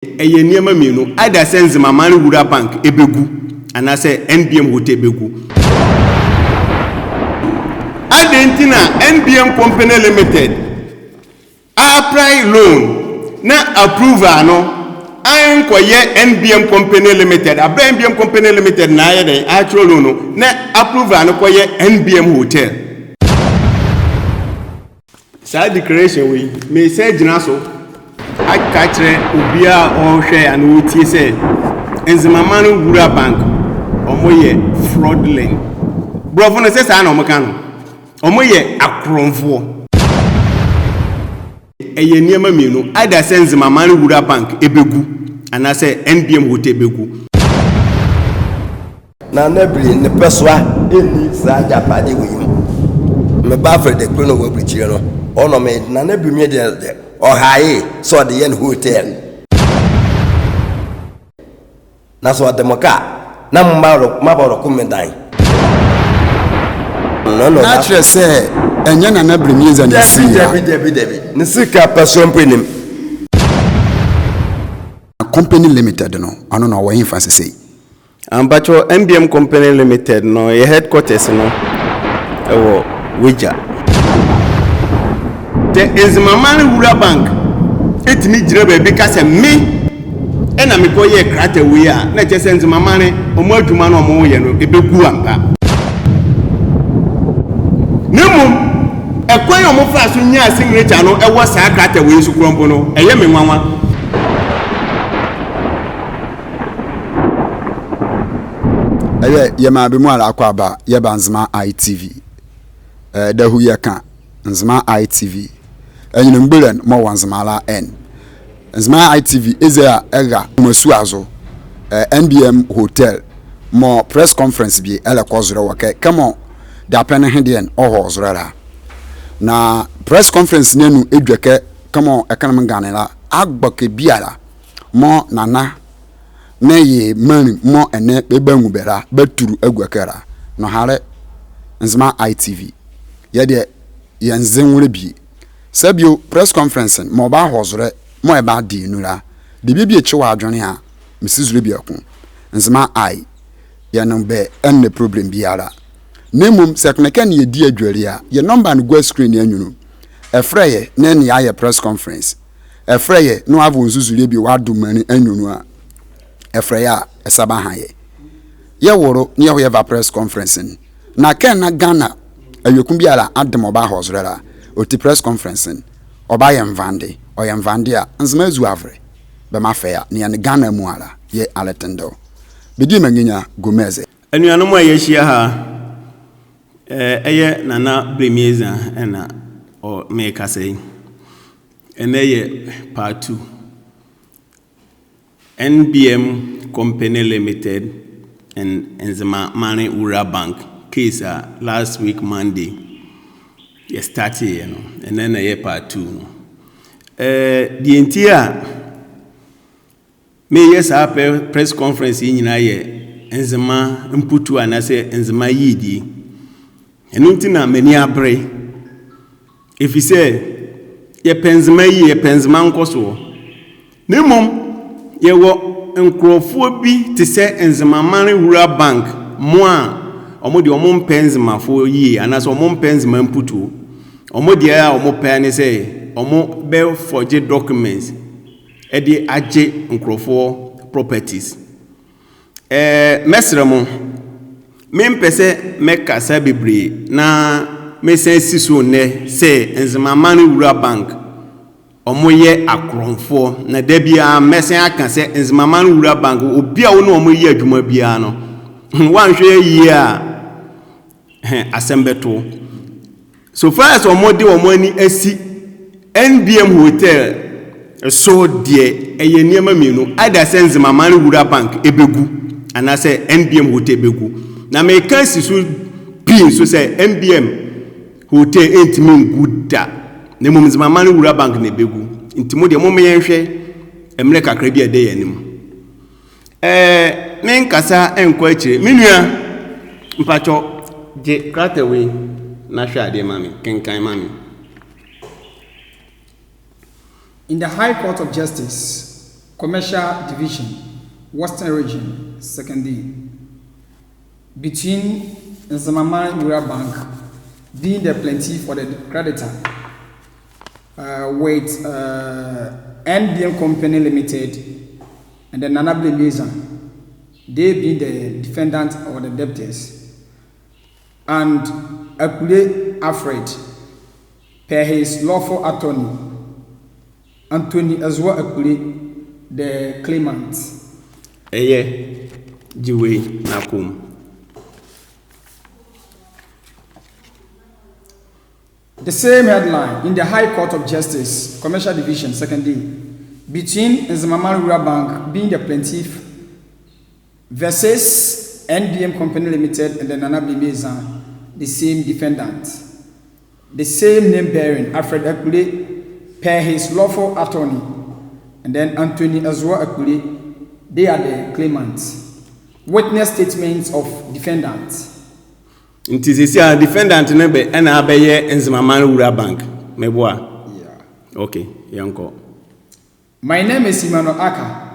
Eye Nzema Mienu either say Nzema Manle Rural Bank ebegu and I say NBM hotel ebegu. Adentina NBM Company Limited apply loan na approval no an koye NBM Company Limited abra NBM Company Limited na aye actual loan no na approval no koye NBM hotel. Sa declaration we may say gina so akachre obia o hwe an wotie say Nzema Manle Rural Bank omoye fraudulent brofo no say sa na omaka no omoye akronfo eye Nzema Mienu either say Nzema Manle Rural Bank ebegu and I say NBM hotel ebegu. Nana Blay ne peswa eni sa japade we me ba for the krono we brichire no ono me Nana Blay Miezah or high so the yen hotel na so ademoka na mabaro kumendan no naturally say enya Nana Blay Miezah na si Debi ne sika person penim company limited no ano na wo infance say ambacho NBM Company Limited no your headquarters no ewo Wija the Nzema Manle Rural Bank etimi jire be bi ka se me ena me ko ye krata we a na che se Nzema Manle omo adwuma no omo ye no ebegu ampa nemu ekwan omo fa so nya signature no ewo sa krata we su krompo no eye me nwanwa ye ma be mu ala akwa aba ye ba Nzema ITV da hu ye kan Nzema ITV enyi mgbelen mo Nzema la n Nzema ITV eza ega masu azo NBM hotel mo press conference bi ele kozoro wake kamo da pen hedien oho zora na press conference nenu edweke kamo ekanam ganela agbake biala mo nana na ye mani mo ene bebangu bera baturu agwakara no hare Nzema ITV ye de yenzenwure bi sabio press conference mo ba hozore mo e ba di nura de bibie chewa adwene a misizure bi akon Nzema I ye no be enne problem biara nemum sekneka ne ye di adware a ye number no go screen ya nwunu efreye na ne ya press conference efreye no avo nzuzure bi wado mani anwunu a efreya esaba haye ye woro ne ye va press conference na ken na Ghana ayekum biara adem oba hozrera oti press conference oba ye mvande o ye mvande a Nzema ezu avre be mafeya ne ye Ghana mu ala ye aletendo bidi manginya gomeze anuanom a yehia ha eye Nana Blay Miezah ena o make say eneye part 2 NBM Company Limited and Nzema Manle Rural Bank case last week Monday. You started, you know, and then a part 2. The entire may yes press conference in Nzema Mputu and I say Nzema Yidi. And untina many abre. If you say ye Nzema ye Nzema nkoso. Nemom yewo nkrofo bi te se Nzema Manle Rural Bank mo a omo de omo Nzema fo yi anaso omo Nzema Mputu omo de a omo pe ne se omo be forge documents e de age nkrofo properties mesremo mempese mekasa bebre na mesensi so ne se Nzema Manle Rural Bank omoye akronfo na debia mesen aka se Nzema Manle Rural Bank obia wo no omoye adwuma bia no wanhwe yi a asembeto so far as omode omani asi NBM hotel so de eye Nzema Mienu either say Nzema Manle Rural Bank ebegu and I say NBM hotel ebegu na me kan si so pin so say NBM hotel entimi guda ne mum Nzema Manle Rural Bank ne begu intimo de mum yenhwe emre kakra bi ade yanim men kasa enko akire menua mpacho je kratewe na hwa ade mami kenkan mami. In the High Court of Justice Commercial Division, Western Region, 2nd between Nzema Manle Rural Bank being the plaintiff for the creditor with NBM Company Limited and the Nana Blay Miezah, they being the defendant or the debtors, and Akule Alfred per his lawful attorney, Anthony as well Akule, the claimant. Eye jiwe nakum. The same headline in the High Court of Justice, Commercial Division, 2nd between Nzema Manle Rural Bank being the plaintiff versus NBM Company Limited and the Nana Blay Miezah, the same defendant. The same name bearing, Alfred Akule, per his lawful attorney, and then Anthony Azwa Akule, they are the claimants. Witness statements of defendants. It is a defendant number and Abeye Nzema Manle Rural Bank. Meboa. Yeah. Okay, Yanko. My name is Emmanuel Aka.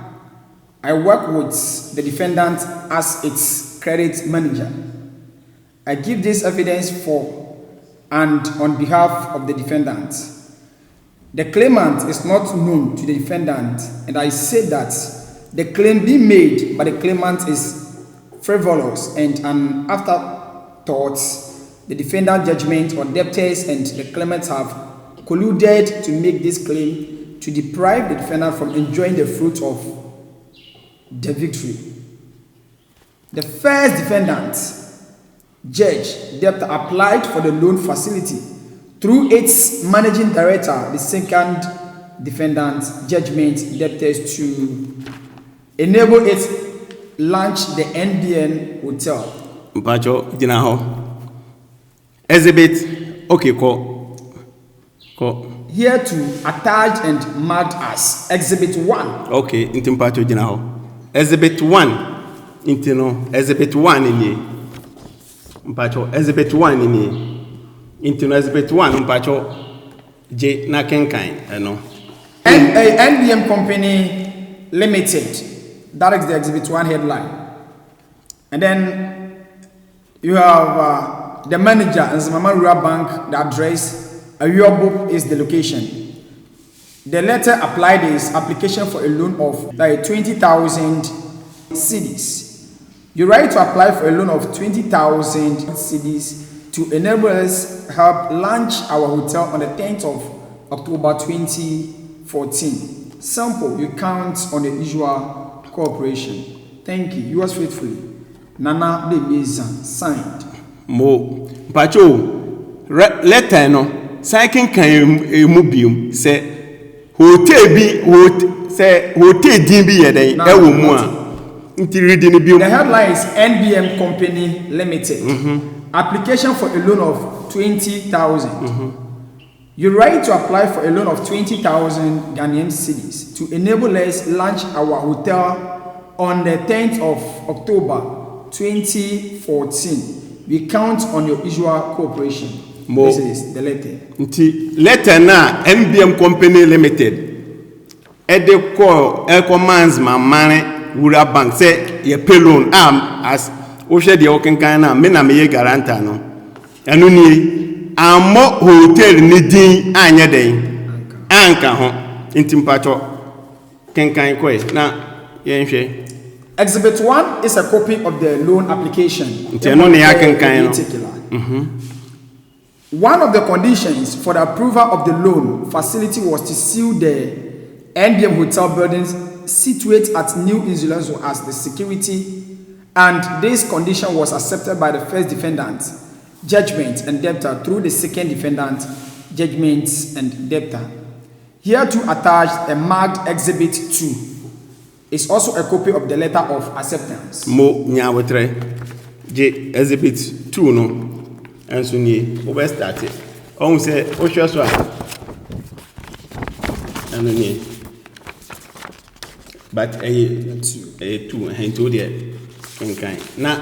I work with the defendant as its credit manager. I give this evidence for and on behalf of the defendant. The claimant is not known to the defendant, and I say that the claim being made by the claimant is frivolous and an afterthought. The defendant judgment or debtors and the claimant have colluded to make this claim to deprive the defendant from enjoying the fruit of the victory. The first defendant, judge, debtor applied for the loan facility through its managing director. The second defendant, judgment, debtors to enable it launch the NBN hotel. Mpacho jinaho. Exhibit. Okay, ko. Here to attach and marked as Exhibit 1. Okay, inti mpacho jinaho. Exhibit 1. Inti no. Exhibit 1 ini. Mpacho. Exhibit 1 ini. Inti no Exhibit 1 mpacho. J na kenkain. No. NBM Company Limited. That is the Exhibit 1 headline. And then you have the manager, Nzema Manle Rural Bank, the address, Ayobo is the location. The letter applied is application for a loan of 20,000 cedis. You write to apply for a loan of 20,000 cedis to enable us help launch our hotel on the 10th of October 2014. Sample, you count on the usual cooperation. Thank you. Yours faithfully, Nana Blay Miezah, signed. Mo Pacho letter no second kan emubium say hotel bi say hotel din bi yeden e wo mu a nti reading bium. The headline is NBM Company Limited. Application for a loan of 20,000. You write to apply for a loan of 20,000 Ghanaian cedis to enable us launch our hotel on the 10th of October 2014. We count on your usual cooperation. This is the letter. Letter na NBM Company Limited. Ede call commands my money Rural Bank say ye pay loan as o share the working kind na me na me guarantor no. Enu ni amo hotel ni din anya den anka ho ntimpacho kenkan koi na ye nhwe. Exhibit 1 is a copy of the loan application. One of the conditions for the approval of the loan facility was to seal the NBM hotel buildings situated at New Insurance as the security, and this condition was accepted by the first defendant, judgment and debtor, through the second defendant, judgments and debtor. Here to attach a marked Exhibit 2. It's also a copy of the letter of acceptance. Mo nyawotre J Exhibit 2 no enso ni o be start it. On say o hwe so a anu ni but a 2 hento there kenkan na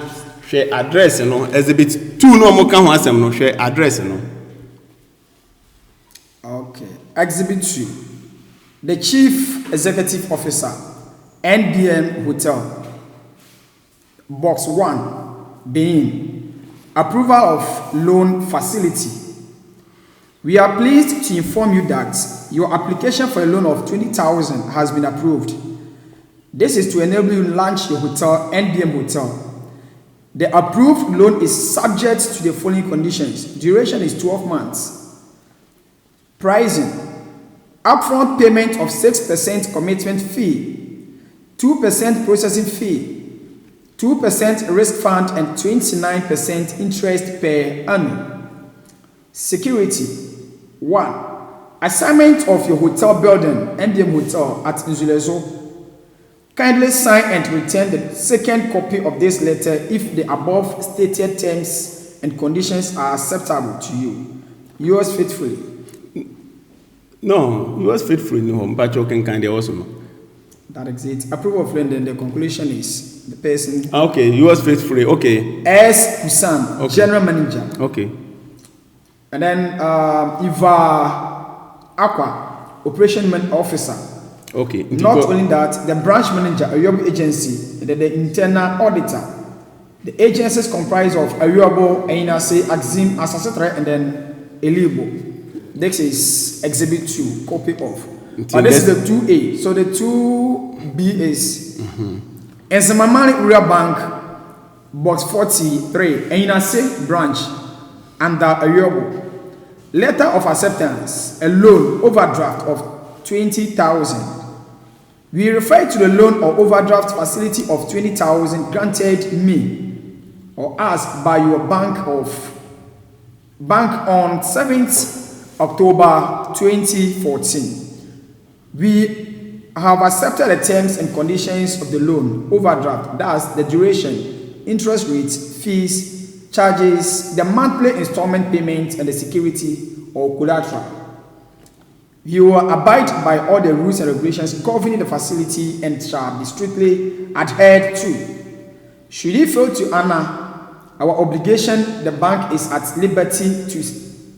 hwe address no Exhibit 2 no mo ka ho asem no hwe address no. Okay. Exhibit 2. The Chief Executive Officer, NBM Hotel. Box 1, being approval of loan facility. We are pleased to inform you that your application for a loan of 20,000 has been approved. This is to enable you to launch your hotel, NBM Hotel. The approved loan is subject to the following conditions. Duration is 12 months. Pricing: upfront payment of 6% commitment fee, 2% processing fee, 2% risk fund, and 29% interest per annum. Security: 1. Assignment of your hotel building, NBM Hotel at Nzulezo. Kindly sign and return the second copy of this letter if the above stated terms and conditions are acceptable to you. Yours faithfully. No, yours faithfully, no, but you can kind of also know. That is it. Approval of loan, then the conclusion is the person. Okay, yours faithfully, okay. S. Husam, okay. General Manager. Okay. And then Iva Aqua, Operation Officer. Okay. Not only that, the branch manager, Ayobo Agency, and the internal auditor. The agencies comprise of Ayobo, Einase, Axim, Asasetre, and then Elibo. This is Exhibit 2, copy of. But this is the 2A. So the 2B is Nzema Manle Rural Bank, Box 43, Einase branch, under Ayobo. Letter of acceptance, a loan overdraft of 20,000. We refer to the loan or overdraft facility of 20,000 granted me or asked by your bank on 7th October 2014. We have accepted the terms and conditions of the loan overdraft, thus the duration, interest rates, fees, charges, the monthly installment payment, and the security or collateral. You will abide by all the rules and regulations governing the facility and shall be strictly adhered to. Should you fail to honor our obligation, the bank is at liberty to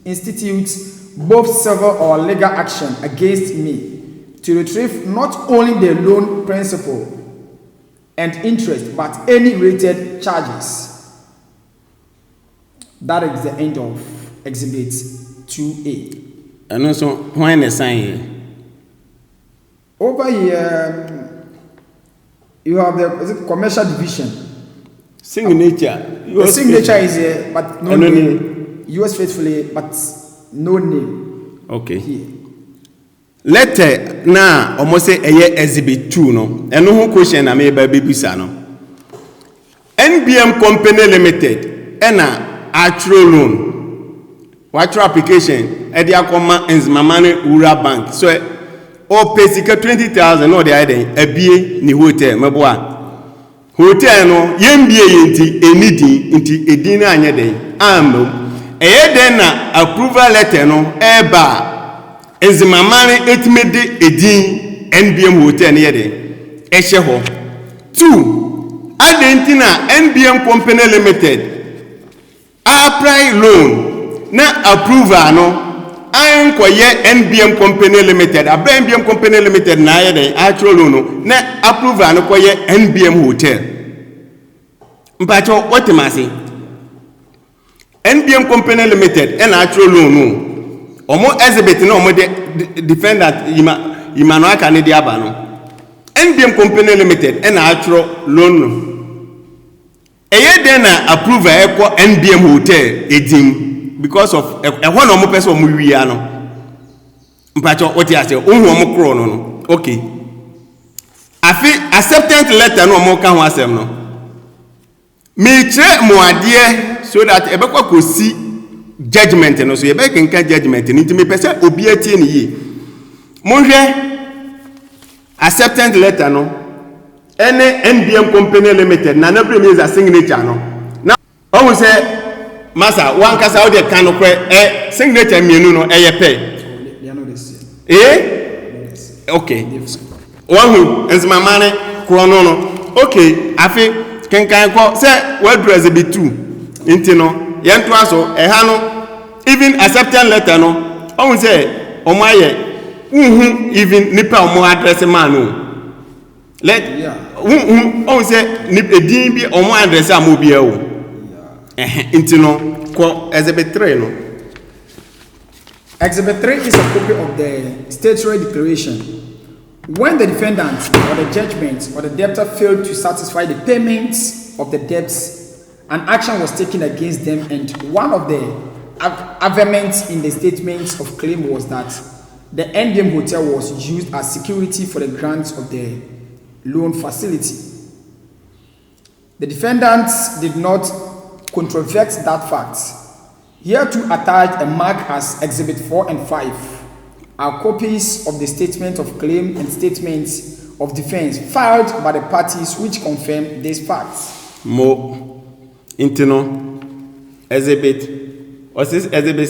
institute both civil or legal action against me to retrieve not only the loan principal and interest but any related charges. That is the end of Exhibit 2A. And also, when the sign over here, you have the commercial division. Signature. The signature is here, but no name. Yours faithfully, but no name. Okay. Here. Letter now almost say Exhibit 2 no. And no question I made by Bisa no. NBM Company Limited, ena actual loan. What application? Ediakoma Nzema Manle Rural Bank. So, o pesika 20,000 no the idea. Ebie ni hotel meboa. Hotel no yembie yenti enidi inti edina anya den. Ambo. Den na approval letter no eba. Nzema Manle etmede edin NBM hotel ne yede. Ehye ho. 2. Adentina NBM Company Limited. Apply loan. Na approval no ankoye NBM Company Limited NBM Company Limited na ye actual loan no na approval no koye NBM Hotel mpacho otimase NBM Company Limited and actual loan no omo exhibit no omo de defendant Imano aka ne dia ba no NBM Company Limited and actual loan no eye den na approval e ko NBM Hotel edim because of a one or more person we are no. Mpacho what you say, omo kro no. Okay. Afi acceptance letter no mo kan ho asem no. Me kire mo ade so that e be kwa see judgment no so e be kan judgment ni ntimi pese obi atie ni yi. Mo hwe acceptance letter no. Ene NBM Company Limited Nana Blay Miezah signature no. Na o say Masa, one kasa how they can signature mienu no eye pay. They are not the same. Okay. One who Nzema Manle krono no. Okay, afi kenkan ko say we dress be 2. Inti no, yentu aso ha no even acceptance letter no. O say o maye even nipa o mo address man no. let who say ni edin bi omo address amobia wo nti no ko exhibit 3 no. Exhibit 3 is a copy of the statutory declaration. When the defendant or the judgment or the debtor failed to satisfy the payments of the debts, an action was taken against them, and one of the averments in the statements of claim was that the NDM hotel was used as security for the grant of the loan facility. The defendants did not controvert that fact. Here to attach a mark as Exhibit 4 and 5 are copies of the statement of claim and statements of defense filed by the parties which confirm these facts. Mo intino exhibit, what's this? Exhibit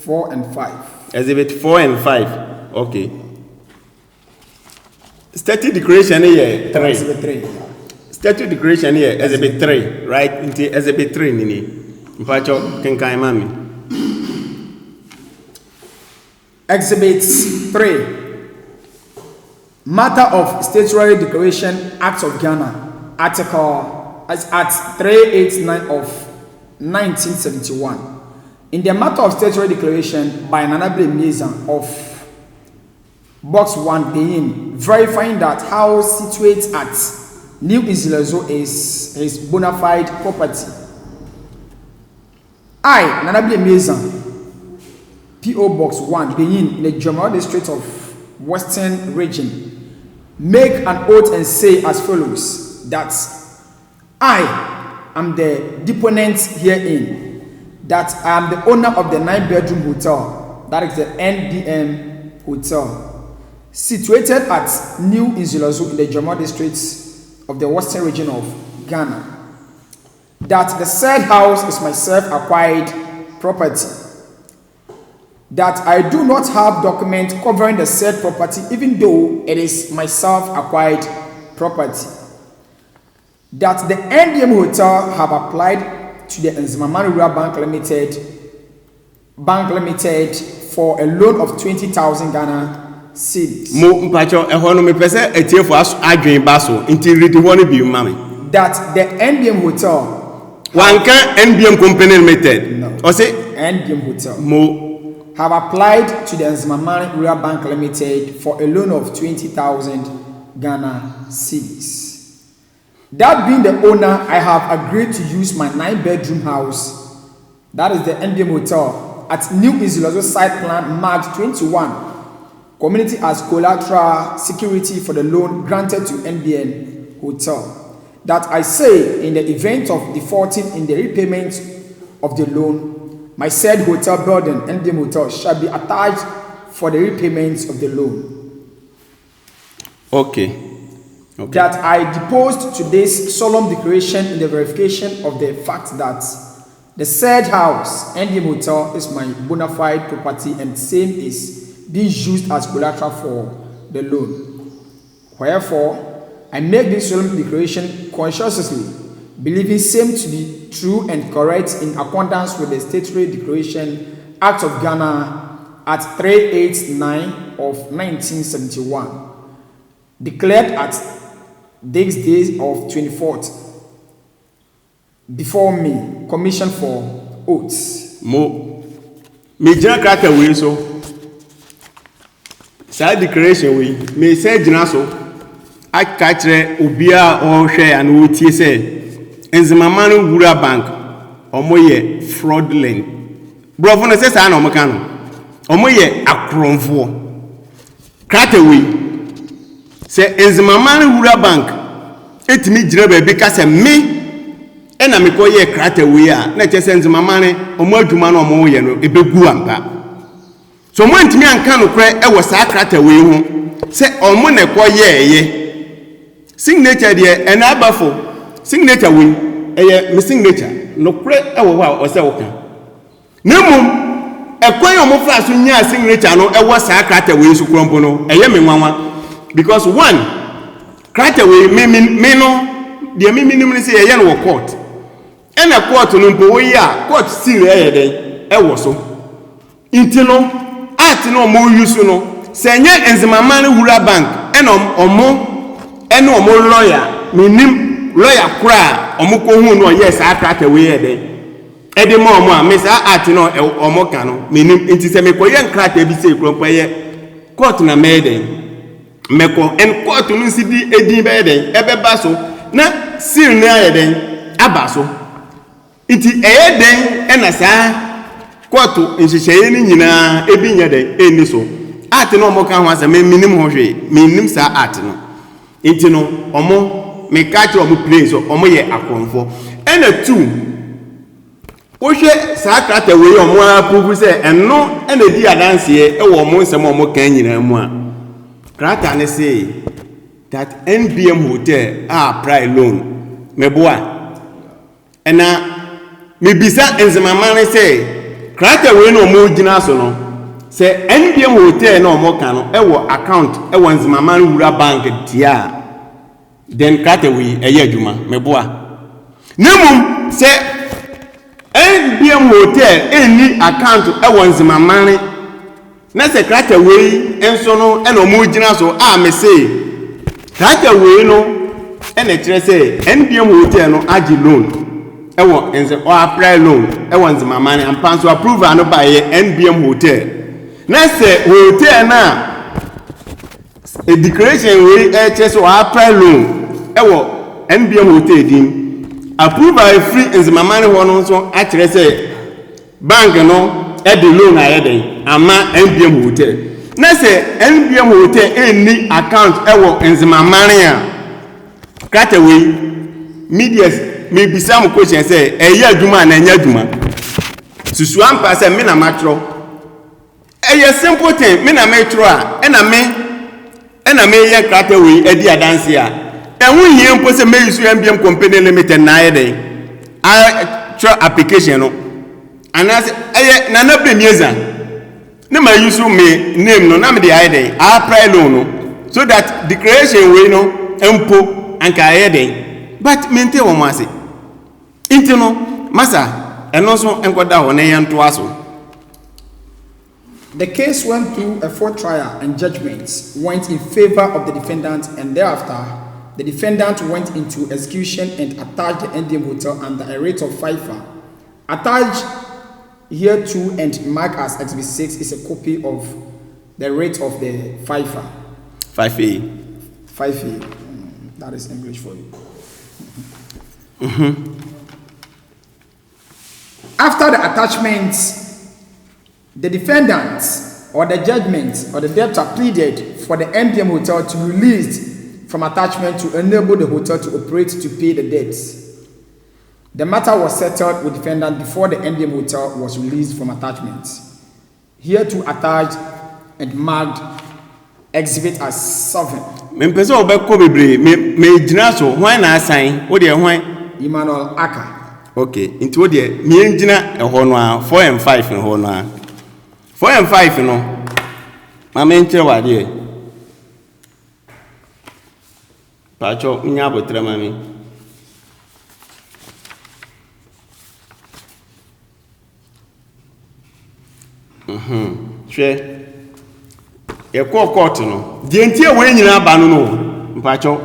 4 and 5. Exhibit 4 and 5. Okay. Statute declaration here 3. Exhibit 3. Statute declaration here Exhibit 3, right? Into Exhibit 3 nini. Mpacho kenkai mami. Exhibit 3. Matter of Statutory Declaration Act of Ghana, Article at 389 of 1971. In the matter of statutory declaration by Nana Blay Miezah of Box 1 being verifying that house situated at New Izilazo is his bona fide property. I, Nana Blay Miezah, P.O. Box 1, Benin, in the General District of Western Region, make an oath and say as follows, that I am the deponent herein, that I am the owner of the 9-bedroom hotel, that is the NDM Hotel, situated at New Izilazo in the General District of the Western Region of Ghana. That the said house is my self-acquired property. That I do not have document covering the said property, even though it is my self-acquired property. That the NDM Hotel have applied to the Nzema Manle Rural Bank Limited for a loan of 20,000 Ghana cedis. Mo mpacho ehwo no me pese etie for adwen baso nti read one bi mami. That the NDM Hotel One can NBM Company Limited. No. Or say NDM Hotel Mo have applied to the Nzema Manle Rural Bank Limited for a loan of 20,000 Ghana cedis. That being the owner, I have agreed to use my 9-bedroom house, that is the NDM Hotel, at New Izilazo site plan marked 21, community as collateral security for the loan granted to NBN Hotel. That I say, in the event of defaulting in the repayment of the loan, my said hotel building, NDM Hotel, shall be attached for the repayments of the loan. Okay. That I deposed to this solemn declaration in the verification of the fact that the said house, NDM Hotel, is my bona fide property and same is being used as collateral for the loan. Wherefore, I make this solemn declaration conscientiously, believing same to be true and correct in accordance with the Statutory Declaration Act of Ghana at 389 of 1971, declared at this day of 24th, before me, commission for oaths. Mo me jina kraka we so. Sa declaration we me say jina so. I catch obia or share and wo tie say Nzema Manle Rural Bank omo ye fraudulent. Brofo no say sa na omo kan no. Omo ye akronfo. Krata we say Nzema Manle Rural Bank etimi jira ba bi ka say me e na me ko ye krata we a na che say Nzema Manle omo adwuma na omo ye no ebegu ampa. So mo ntimi anka no kre e wo sa krata we hu say omo na ko ye signature there and abafo signature we me signature no kure e wo wa o se wo kan nemum e kwan yo mo fa so nya signature no e wo sa krata we su krompo no e ye me nwanwa because one krata we me no de me nim ni se ye no court e na court no mpo wo ya court seal e ye den e wo so intino art no mo use no se nya Nzema Manle Rural Bank e no omo ene omo lawyer minim lawyer kura omo ko hu no yes akrata we ede ede mo omo a me sa art no omo ka no minim enti se me ko ye nkrata bi se kro ye court na me ede meko en court no si di edin be ede ebe ba so na seal na ede aba so enti eden ena sa court nhihye ni nyina ebi nya de eni so art no omo ka ho asa me minim ho hwe minim sa art no enti no omo me catch omo play so omo ye akonfo ena two ohwe sa krata we omo approve say eno ena di adanse e wo omo nsem omo kan nyina mu a krata ne say that NBM hotel apply loan meboa ena me bisa Nzema Manle say krata we no omo gina so no say NBM hotel no omo kan no e wo account e wo Nzema Manle Rural Bank dia then krata we eye adwuma meboa nemum say NBM hotel any account e wo Nzema Manle na say krata we enso no e no omo gina so a me say krata we no e na kire say NBM hotel no agi loan e wo ense o apply loan e wo Nzema Manle and pan so approve no by NBM hotel na say hotel na a declaration we e kire so apply loan e wo NBM hotel din approve free Nzema Manle ho no so a kire say bank no e the loan ayeden ama NBM hotel na say NBM hotel any account e wo Nzema Manle a krata we media me bisa mo question say eye adwuma na enya adwuma susu ampa say me na matro eye simple thing me na metro a ena me ye krata we e di adanse a ehun hie mpo say me use NBM company limited na ayeden a tro application no anas eye Nana Blay Miezah na ma use me name no na me dey ayeden apply loan no so that declaration we no empo anka ayeden but mente wo mase inti no masa eno so enkoda ho na yanto aso. The case went through a full trial and judgments went in favor of the defendant, and thereafter the defendant went into execution and attached the NBM hotel under a rate of FIFA. Attached here too and marked as Exhibit 6 is a copy of the rate of the FIFA. 5A. That is English for you. After the attachment, the defendant or the judgment or the debtor pleaded for the NBM hotel to be released from attachment to enable the hotel to operate to pay the debts. The matter was settled with defendant before the NBM hotel was released from attachment. Here to attached and marked Exhibit as 7. Me pese obekọ bebre me gina so hwan na asan wo de hwan Emmanuel Aka. Okay, into wo de me gina ehọ no a 4 and 5 ehọ no a 4 and 5 no ma me ntere wa de pacho nya botre ma me hwe ye court no die ntie we nyina ba no mpacho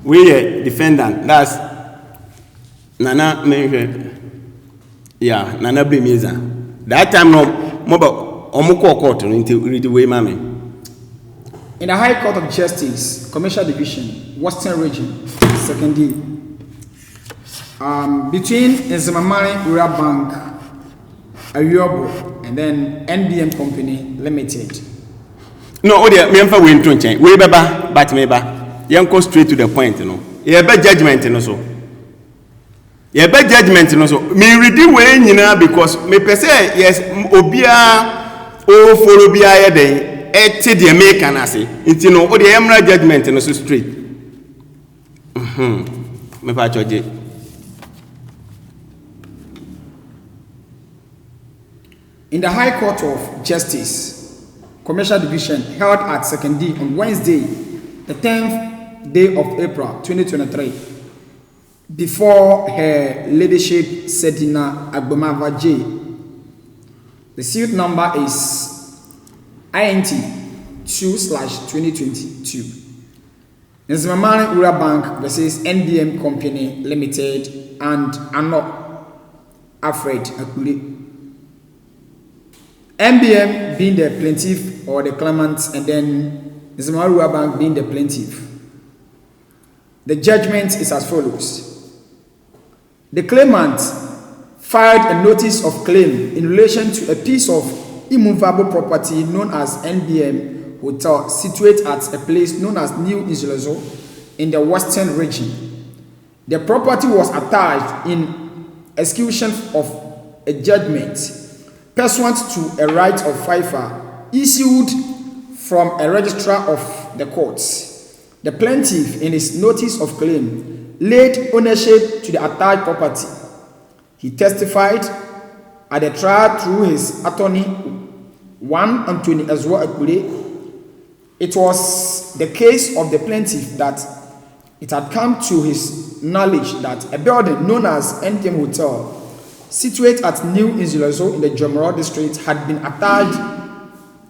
we defendant that's Nana Nana Blay Miezah that time no mo ba omo court no ntie read we ma me in the High Court of Justice, Commercial Division, Western Region, 2nd D, between Nzema Manle Rural Bank, Ayobo, and then NBM Company Limited. No, oh dear, me am for we into change. We baba, but me ba. You go straight to the point, you know. You be judgment, you know so. You be judgment, you know so. Me read the way, you know, because me per se yes, obia, oh follow bia ye day. Eti the American ase nti no o the emerald judgment no so straight me pa choje in the High Court of Justice, Commercial Division, held at 2nd D on Wednesday, the 10th day of April 2023, before Her Ladyship Sedina Agbemava J. The suit number is INT 2/2022. Nzema Manle Rural Bank versus NBM Company Limited and Ano Alfred Akule. NBM being the plaintiff or the claimant, and then Nzema Manle Rural Bank being the plaintiff. The judgment is as follows. The claimant filed a notice of claim in relation to a piece of immovable property known as NBM Hotel, situated at a place known as New Nzilozo in the Western region. The property was attached in execution of a judgment pursuant to a right of FIFA issued from a registrar of the courts. The plaintiff, in his notice of claim, laid ownership to the attached property. He testified at the trial through his attorney, one Anthony Ezwa Akule. It was the case of the plaintiff that it had come to his knowledge that a building known as NTM Hotel, situated at New Nzilozo in the Jomoro district, had been attached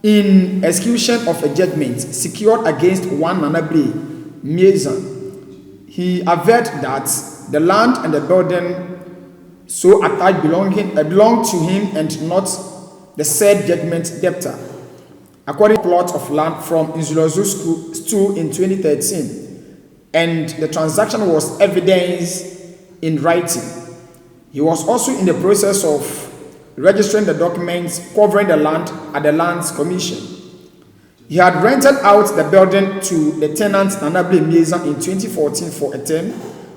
in execution of a judgment secured against one Nana Blay Miezah. He averred that the land and the building so attached belonged to him and not the said judgment debtor. According to plot of land from Nzilozo School in 2013, and the transaction was evidenced in writing. He was also in the process of registering the documents covering the land at the Lands Commission. He had rented out the building to the tenant Nana Blay Miezah in 2014 for a term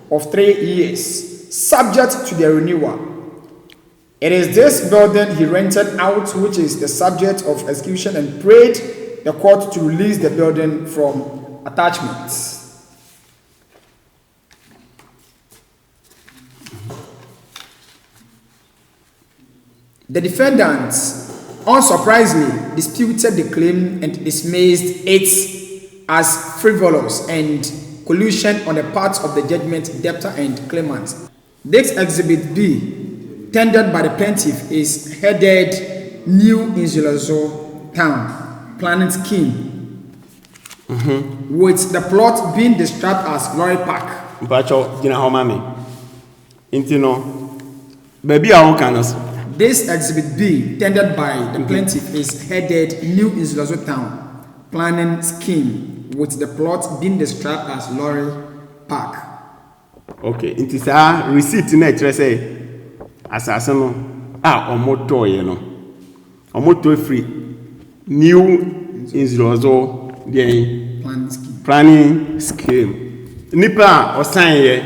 of 3 years, subject to their renewal. It is this building he rented out which is the subject of execution, and prayed the court to release the building from attachments. The defendants, unsurprisingly, disputed the claim and dismissed it as frivolous and collusion on the part of the judgment debtor and claimant. This Exhibit B, tendered by the plaintiff, is headed New Nzilozo Town Planning Scheme, with the plot being described as Lorry Park. This Exhibit B, tendered by the plaintiff, is headed New Nzilozo Town Planning Scheme, with the plot being described as Lorry Park. Okay, it is a receipt in it, say, assassin, omoto, omoto free, New Nzilozo, the planning scheme. Nipa or sign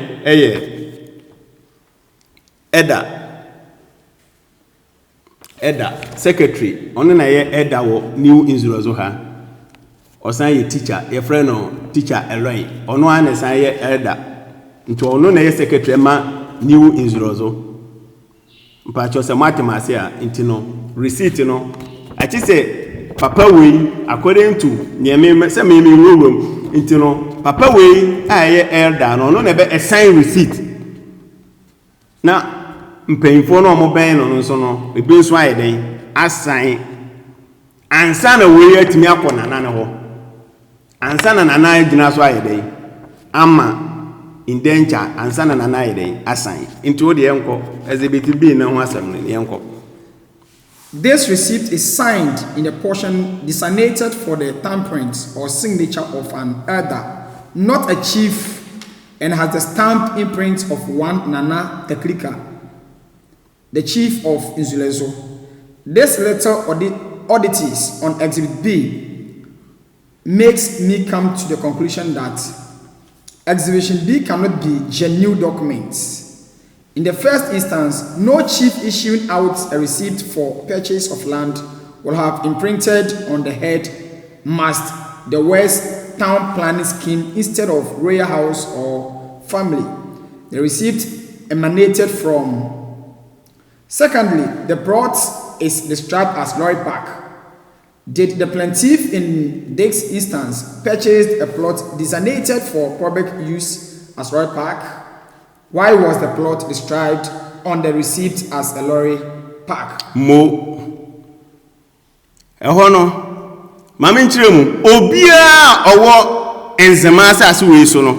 Eda secretary ono na ye Eda wo New Nzilozo ha osan ye teacher ye friend no teacher Eloy ono an san ye Eda nto ono na ye secretary ma New Nzilozo mpa cho se matemase a ntino receipt no achi se papa we according to nyeme se me wurum ntino papa we a ye Eda no ono na be assign receipt na mpanyimfo no mo ben no nso no ebi nso ayeden asan ansa na we atimi akọ nana ne ho ansa na nana agina so ayeden ama indenture ansa na nana ayeden asan into de enko exhibit B na ho asam ne enko. This receipt is signed in a portion designated for the thumbprint or signature of an elder, not a chief, and has the stamp imprint of one Nana Teklika, the chief of Nzilozo. This letter oddities on Exhibit B makes me come to the conclusion that Exhibition B cannot be genuine documents. In the first instance, no chief issuing out a receipt for purchase of land will have imprinted on the head mast the words town planning scheme instead of royal house or family the receipt emanated from. Secondly, the plot is described as Lorry Park. Did the plaintiff in this instance purchase a plot designated for public use as Lorry Park? Why was the plot described on the receipt as a Lorry Park? Mo. Ehono Mame nkyerɛ mu obia owo Nzema asase we so no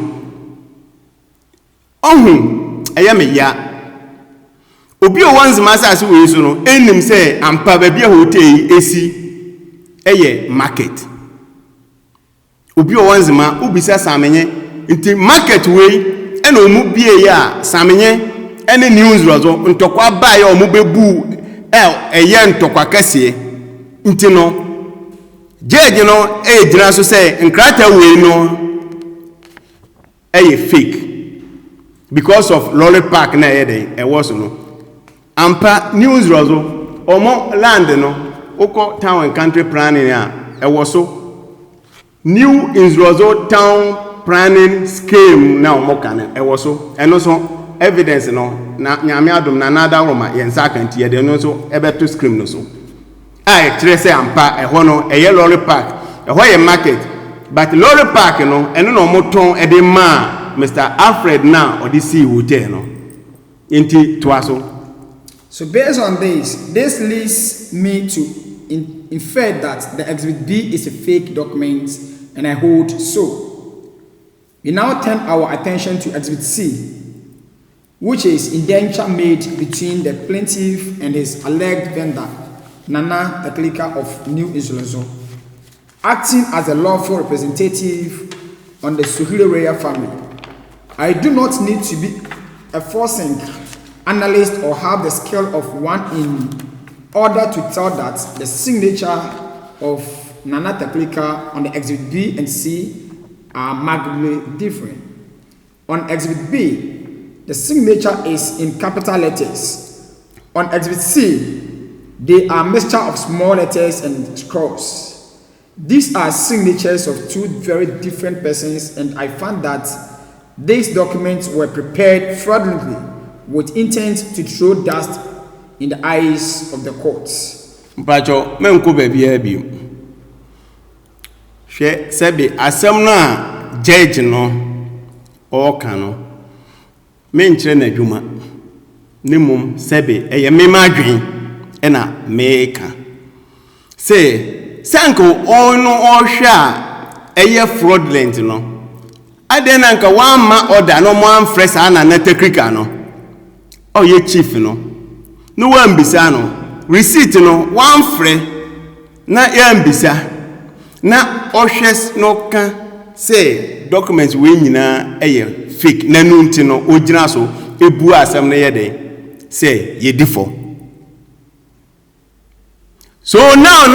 ohun ɛyɛ ya obi owo Nzema asase we so no enim sɛ ampa ba bia hotel esi ɛyɛ market obi owo Nzema ubisa samenye nti market we ɛna omu bie ya samenye ɛne news rozo ntokwa ba ya omu bebu ɛyɛ ntokwa kɛse nti no Judge no gyina so say nkrata we no fake because of lorry park na yede was no ampa news rozo omo land no oko town and country planning was so new Nzrozo town planning scheme na omo kan was so eno so evidence no na nyame adom na nada roma yensa kan tie de no so ebeto scheme no so I trace ampa ehɔ no ɛyɛ lorry park ɛhɔ yɛ market but lorry park no ɛno no moton ɛde ma Mr. Alfred na ɔde see hotel no nti to aso. So based on this leads me to infer that the Exhibit B is a fake document, and I hold so. We now turn our attention to Exhibit C, which is indenture made between the plaintiff and his alleged vendor, Nana Blay Miezah of New Nzrozo, acting as a lawful representative on the Suhire Royal family. I do not need to be a forcing analyst or have the skill of one in order to tell that the signature of Nana Blay Miezah on the Exhibit B and C are markedly different. On Exhibit B, the signature is in capital letters. On Exhibit C, they are a mixture of small letters and scrolls. These are signatures of two very different persons, and I found that these documents were prepared fraudulently with intent to throw dust in the eyes of the courts. Mpacho menko bebia bi. Hwe sebe asem na judge no o kan no. Menkyere na dwuma. Nimum sebe eye memadwen ena meka say sanko ono ohwa eye fraudulent no ade na nka wan ma order no mo amfresa ana na tekrika no oye chief no no wan bisa no receipt no wan frɛ na ya mbisa na ohwes no ka say documents we nyina eye fake na nunti no ogina so ebu asem na ye de say ye difo. So now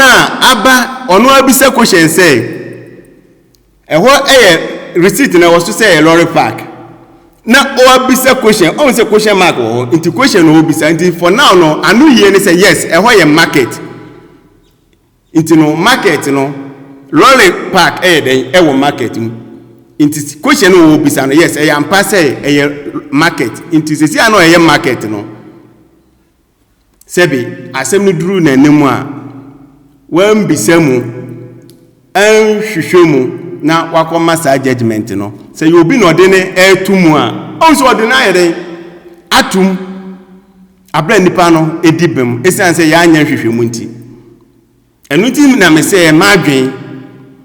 aba ono abisa question say receipt na was to say a lorry park na o abisa question o say question mark o into question o bisa into for now no anu ye say yes ye market into no market no lorry park den wo market into question o bisa no yes am pass say market into say anu market no sebi asem no duru na nemu a wan bisamu an hwehwemu na wakoma sa judgment no say you be no de ne etumu a onso ordinary den atum abra nipa no edibem esan say ya anya hwehwemu nti enuti na me say madwen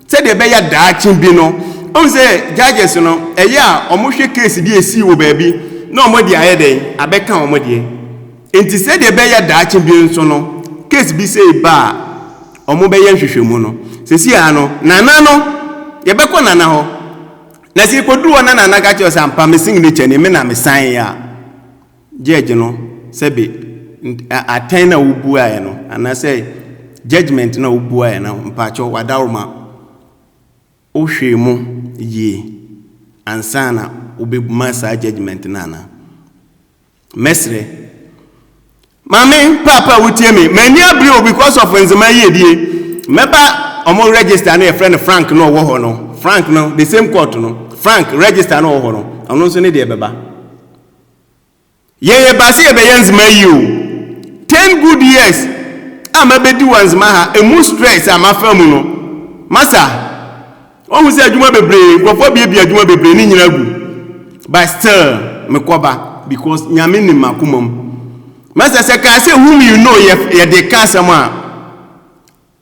say de be ya daachi bi no on say judges no eya omohwe case bi esi wo baabi na omodi aye den abeka omodi enti say de be ya daachi bi nso no case bi say ba omo be yen hwehwemu no sesi ano nana no ye be ko nana ho na si ko duwo nana ga che sampa me signature ne me na me sign ya judge no sebe atten na ubu aye no ana say judgment na ubu aye na mpacho wadawma o hwemu ye ansana obebuma sa judgment nana mesre Mami, Papa will tell me, many are because of Nzema Yedie. Meba omo register no friend Frank no wo no. Frank no the same court no. Frank register no wo no. Ono so ne de beba. Ye basi e be Nzema you. 10 good years. Amabedi Nzema ha emu stress amafamu no. Masa. Ohu se adwuma bebre, kwofo bia adwuma bebre ni nyina gu. But still mekoba because nyame ni makumam. Master say whom you know ye de ka sama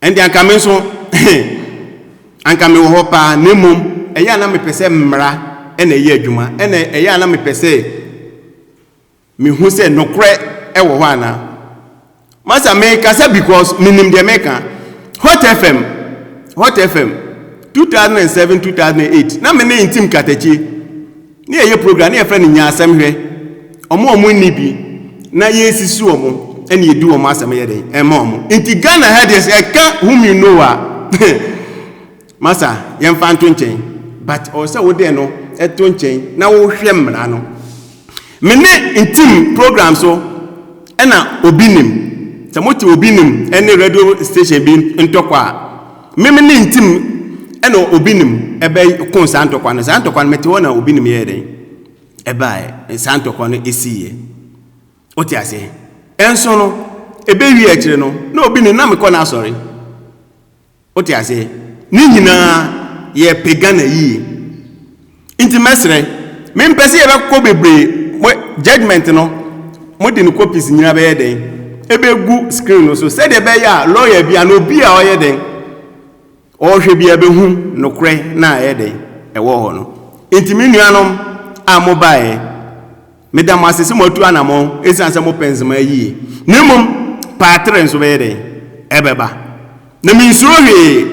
and they come so anka me ho pa na mum eya na me pese mmra ena eya adwuma ena eya na me pese me hu se nokre ewo ho ana masa me kasa because minim de meka Hot FM 2007 2008 na me ne intim katachi ne eye program ne efra ne nya asem hwe omo ni bi na ye sisu omo ene yedu omo asem ye den ema omo inti Ghana headers eka whom you know masa yemfa ntonchen but also wo de no etonchen na wo hwe mmra no me ne intim program so ena obinim Samoti obinim ene radio station bi ntokwa meme ne intim ene obinim ebe kon santokwa no santokwa mete wona obinim ye den eba santokwa no esiye oti ase enso no ebe wi akire no na obinim na mekọ na asori oti ase ni nyina ye pegana yi inti mesre me mpese ye be ko bebre judgment no modi no copies nyina be ye den ebe gu screen so said ebe ya lawyer bia no bia oye den o hwe bia be hu no kre na ye den e wo ho no intimi nuanom a mobile medam asese motu anamo esanse mo penzema yi nemum patre nso be den ebeba na mi nsuro hwe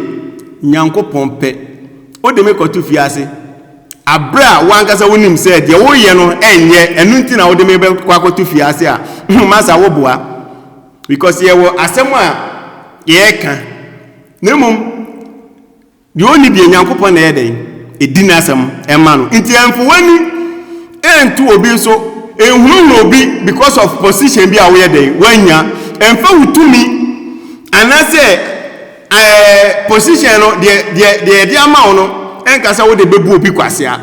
nyankopon pe o de me kotu fiase abra wankasa wonim se de wo ye no enye enu ntina wo de me be kwakotu fiase a masa wo boa because ye wo asemu a ye ka nemum de oni bi nyankopon na ye den edina asem ema no nti amfo wani entu obi so ehunu no obi because of position bi a wo ye den wanya emfa wutumi anase position no de ama wo no enkasa wo de bebu obi kwase a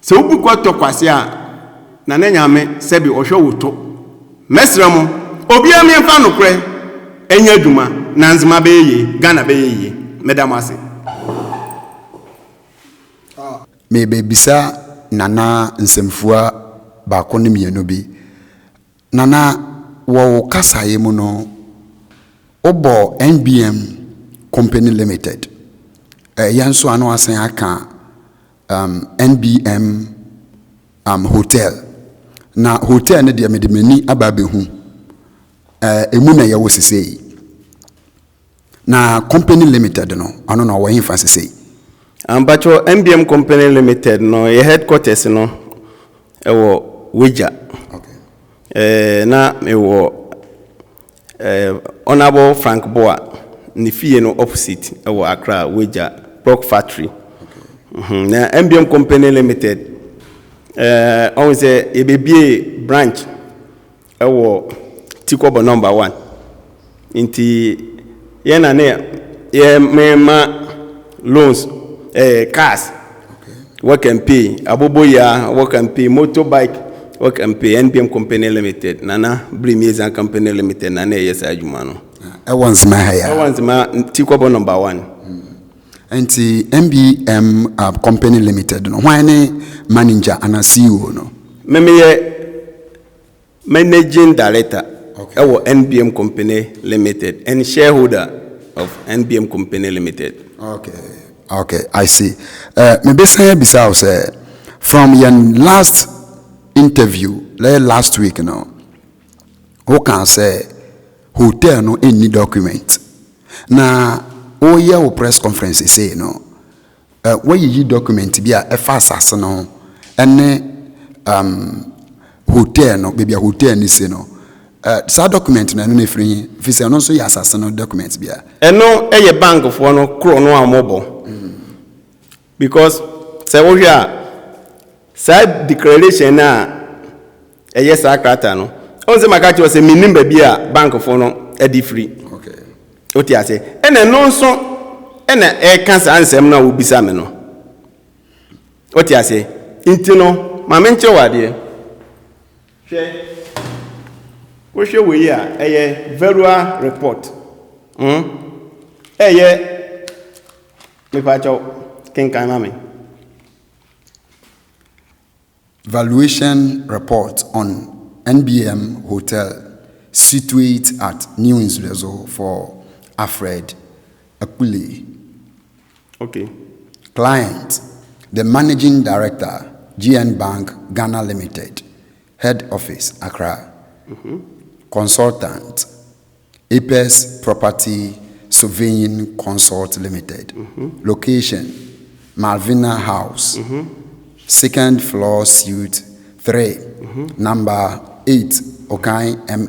se obi kwato kwase a na nyame sebi ohwe wuto mesramo obi ami mfa nokre enya dwuma na Nzema be ye Ghana be ye medam ase me be bisa nana nsemfua ba ko ne mienu bi nana wo kasaye mu no obo NBM Company Limited yanso anu asan aka NBM hotel na hotel ne de medemani ababehu emu na yawo sesei na Company Limited no ano na wo hinfa sesei ambacho NBM Company Limited no ye headquarters no ewo Weja. Okay. Na ewo Honorable Frank Boa ni fie no opposite ewo Accra Weja Pork Factory. Okay. Na NBM Company Limited on say ebebie branch ewo Tikobo number 1 inti ye na ne ye mema loans cars. Okay. Work and pay aboboya work and pay motorbike work and pay NBM Company Limited Nana Blay Miezah Company Limited Nana yes adwuma no Nzema haya Nzema Tikobo number 1 anti NBM Company Limited no why ne manager and CEO no meme managing director. Okay. Our NBM Company Limited and shareholder of NBM Company Limited. Okay, I see. Maybe say beside say from your last interview last week, you know, who can say hotel no any document. Now, oh yeah, press conference say you know, where you document be a fast no, and hotel no, maybe a hotel ni say no. Sa document na no free fi say no so ya asase no document bia eno eye bank for no kro no amobo because say wo hia sa declaration na eye sa krata no onse makachi was minim ba bia bank for no edi free. Okay, oti ase ena no so ena e kan sa ansem na wo bisa me no oti ase inti no ma menche wade hwe we show we here a verbal report. Me pacho ken kaname. Valuation report on NBM Hotel situated at New Insulezo for Alfred Akuli. Okay. Client, the Managing Director, GN Bank, Ghana Limited, Head Office, Accra. Consultant, Apes Property Surveying Consult Limited. Location, Malvina House, second floor, suite 3, number 8, Okai M.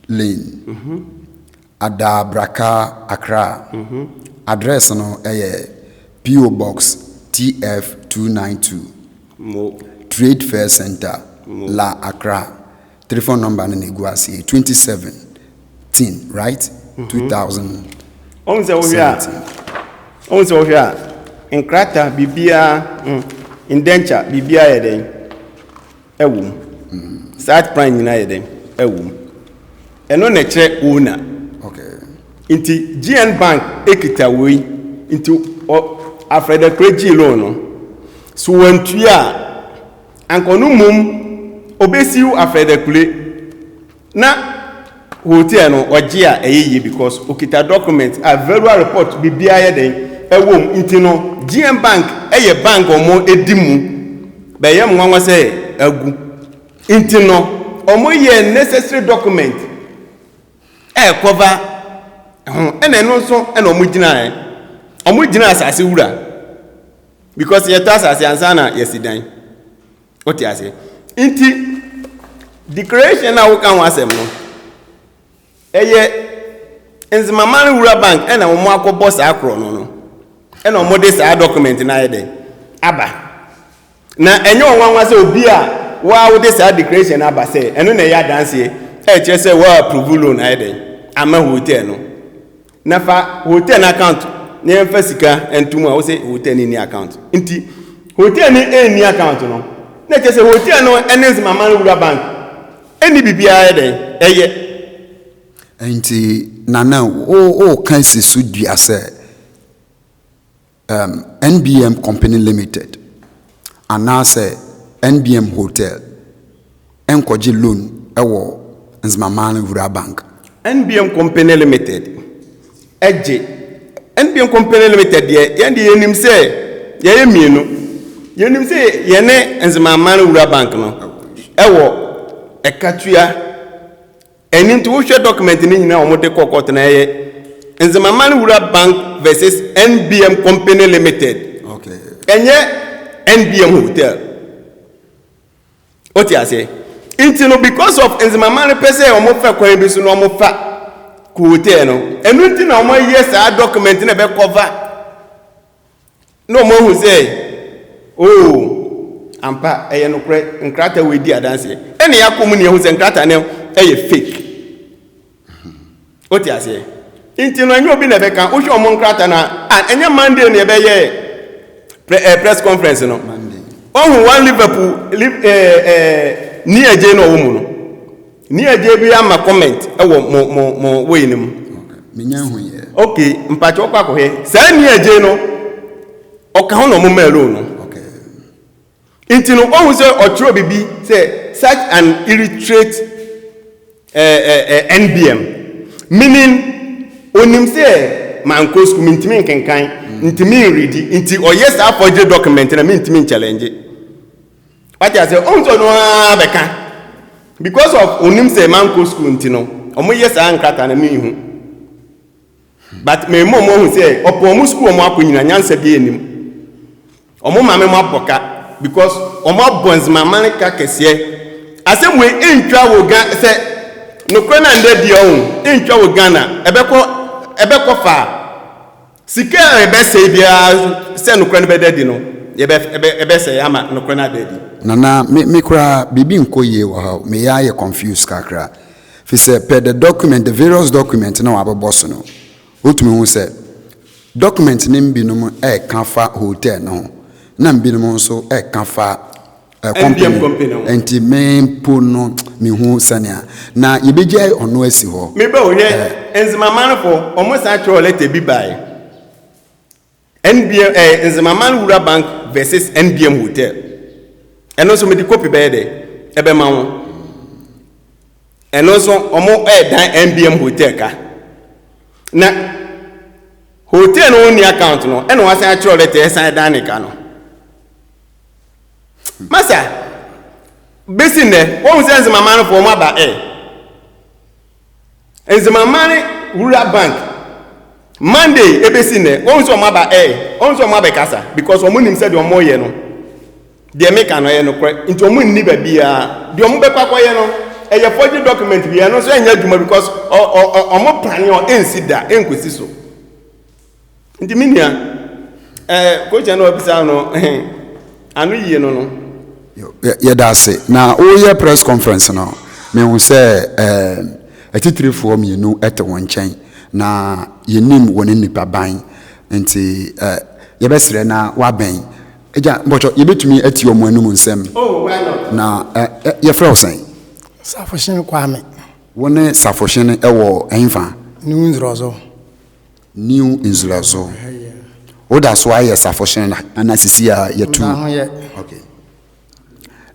Lane, Adabraka, Accra. Address no P.O. Box TF 292, Trade Fair Center, La Accra. Telephone number na Neguasi 2017, right? 2017. On in Krata Bibia indenture Bibia Eden Ewu. Start prime United Ewu. And on a check owner. Okay. Into GN Bank Ekita way into after the credit loan. So when you are Ankonumum obesi you after the play na hotel no ogia eyi because okita documents a very report bibia ye den ewom intino GM Bank eye bank omo edimu be ye nwanwa se agu intino omo ye necessary document cover ene no so ene omo gina asase wura because ye tax asase ansana yesidan what you say inti declaration na wo kan wasem no eye Nzema Manle Rural Bank ena mo akobo sa akro no ena mo de sa document na ede aba na enye onwanwa se obi a wa wo de sa declaration aba se eno na ya dance e che se wa approve loan na ede ama hotel no na fa hotel account na emfa sika entumu a wo se hotel ni account nti hotel ni ni account no na che se hotel no Nzema Manle Rural Bank eni bibia ede eye Enti nana o kansi sudua se NBM Company Limited anase NBM Hotel enkoje loan ewo Nzema Manle Rural Bank. NBM Company Limited eje NBM Company Limited ye yenim se ye mienu yenim se ye ne Nzema Manle Rural Bank no ewo ekatua enim to share document ni nyina omode kokot na ye Nzema Manle Rural Bank versus NBM Company Limited. Okay. Enye NBM Hotel. What you say? Intino because of Nzema Manle pese omo fa kwan bi so no omo fa ku hotel no. Enu nti na omo yes a document na be cover. No mo hu say ampa eye no kre nkrata we di adanse. Ene yakom ne hu say nkrata ne eye fake. What you say? Intino enyo obi na be kan o hwe omo nkrata na enye Monday na be ye press conference no. Monday. One Liverpool ni eje no wo mu no. Ni eje bi ama comment ewo mo we nim. Okay. Menya hu ye. Okay, mpacho okwa ko he. Sa ni eje no oka ho no mo melo no. Okay. Intino ohun se otro bibi say such an illiterate NBM meaning onim se manko school mintimi nkenkan ntimi ready nti oyes afọje document na mintimi challenge what you say onto no abeka because of onim se manko school ntino omo yes ankata na mihu but me mo hu say opo omo school omo akonyina nyansa bi enim omo mame mo aboka because omo abonzema manka kese asem we entwa wo ga say no kwena ndedi o entwa wo Ghana ebeko fa sika ebese bia se no kwena bededi no ebese ama no kwena dedi Nana me kra bibi nkoye wa ha me ya ye confused kakra fi se per the document the various document na wabebo so no otumi hu se document ni mbinum kan fa hotel no na mbinum nso kan fa company enti me po no me hu sania na yebeje ono asi ho me ba oye Nzema Manle for almost actual letter bi bai NBM Nzema Manle Rural Bank versus NBM Hotel and also me di copy be there ebe ma won and also omo dan NBM Hotel ka na hotel no ni account no e no wasan actual letter esan danika no masa besin ne won say Nzema Manle for mo aba Nzema Manle Rural Bank Monday ebesin ne won say mo aba won say mo aba kasa because omo nim say de omo ye no de make an ye no kre into omo ni ba bia de omo be kwakoye no eye forgery document bia no so enya dwuma because omo plan o ensida enkosi so nti minia coach no obisa no anu yie no yɛda ase na woyɛ press conference no mehu sɛ atitirifoɔ mmienu ɛte wɔn nkyɛn na yɛnim wɔne nnipa ban nti yɛbɛsrɛ na wabɛn agya mbɔtɔ yɛbɛtumi ati ɔmo anum nsɛm na yɛfrɛ wo sɛn Safohyene Kwame wo ne Safohyene ɛwɔ ɛmfa New Nzrozo New Nzrozo woda so ayɛ Safohyene ana sisi a yɛtu okay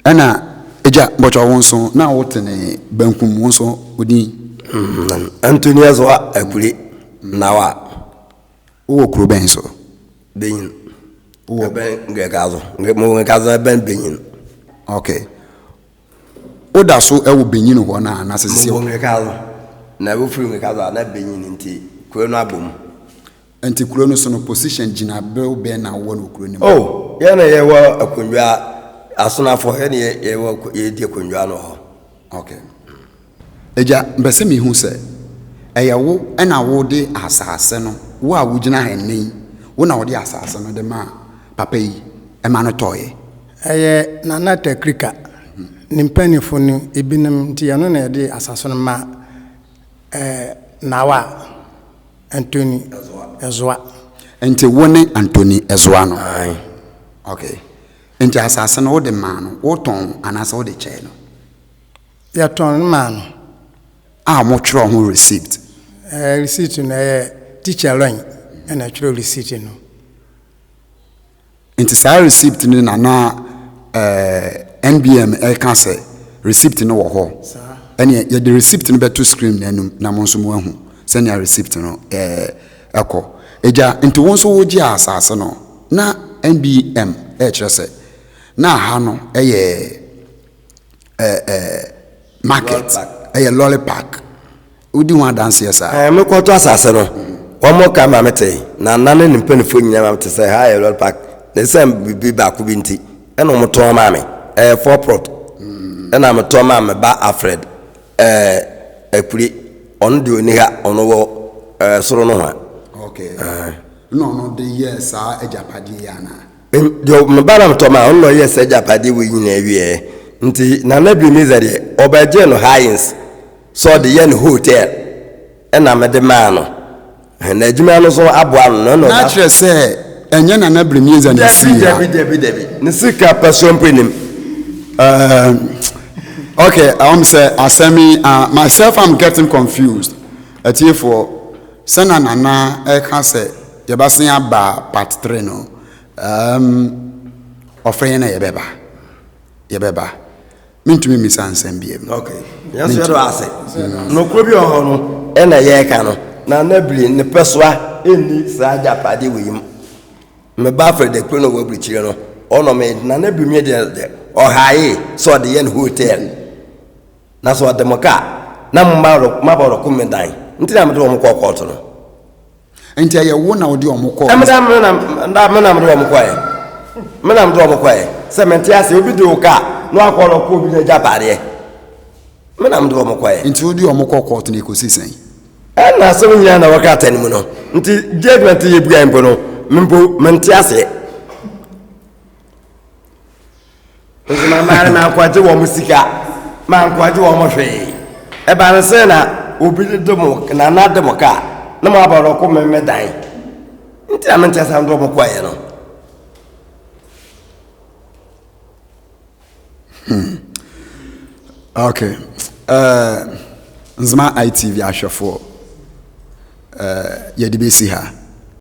ana eja mbɔtɔ wo nso na wotene bankum wo nso odi Anthony Azwa akure nawa wo kuro ben so benyin wo ben ngekazo ben benyin okay oda so ewo benyin ho na sisi wo ngekazo na wo firi ngekazo na benyin nti kuro no abom nti kuro no so no position gina be na wo no kuro ni oh ye na ye wo akonwa asuna for he ye di akonwa no ho okay eja mbese mi hu se eyewo na wo de asase no wo a wo gina hanin wo na wo de asase no de ma papa yi e ma no toye eye Nana Tekrika nimpanifo ni ebinim nti ano na de asase no ma nawa Anthony Ezwa enti wo ne Anthony Ezwa no okay enti asase no wo de ma no wo ton anase wo de che no ya ton ma no a mo twro ho receipt receipt na teacher line na twro receipt no enti sa receipt ni na NBM ka se receipt no wo ho ene ye the receipt no beto screen nanum na mo nso mo ahu se ne receipt no ekọ eja enti won so wo gi asase no na NBM kire se na ha no market lolly park udi wan dance yesa me ko to asase no omo ka ma mete na nane nimpanifo nyina ma mete se ha lolly park ne sem bibi ba ku binti e no mo to ma me for prot e na me to ma me ba Alfred akuri on de oni ha ono wo soro no ha okay no de yes ejapadi ya na yo me ba na me to ma on no yes ejapadi we nyina wie nti Nana Blay Miezah de obaje no Hines so de yen hotel na me de man no na adwuma no so aboa no no na chere se enye Nana Blay Miezah na si Debi ne sika person penim okay say asemi myself I'm getting confused atie for sana Nana ka se yebasen aba part 3 no ofre na yebeba mintumi misansem biem okay yes you do ase no kro bi oho no e na ye ka no Nana Blay ne peswa eni sa japade weyim me ba for the crono wo brichire no ono me Nana Blay Miezah de ohaye so de yen hotel na so de moka na mabaro kumendan nti na me do mo kokot no enti aye wo na wo de omko me na me do mo kwae me na me do mo kwae se menti ase obi de oka no akọrọ ko bi na japare me na me do mo kwae enti wo de omko kokot na ekosisen na so nya na waka tanimu no nti judgment ye buga mpo no mpo menti ase Nzema Manle na kwaje wo musika ma kwaje wo mo hwe e ba ne se na obi de mo na na de mo ka na mo abaro ko me dan nti na menti ase ndo mo kwae no okay Nzema ITV ashofo ye de besi ha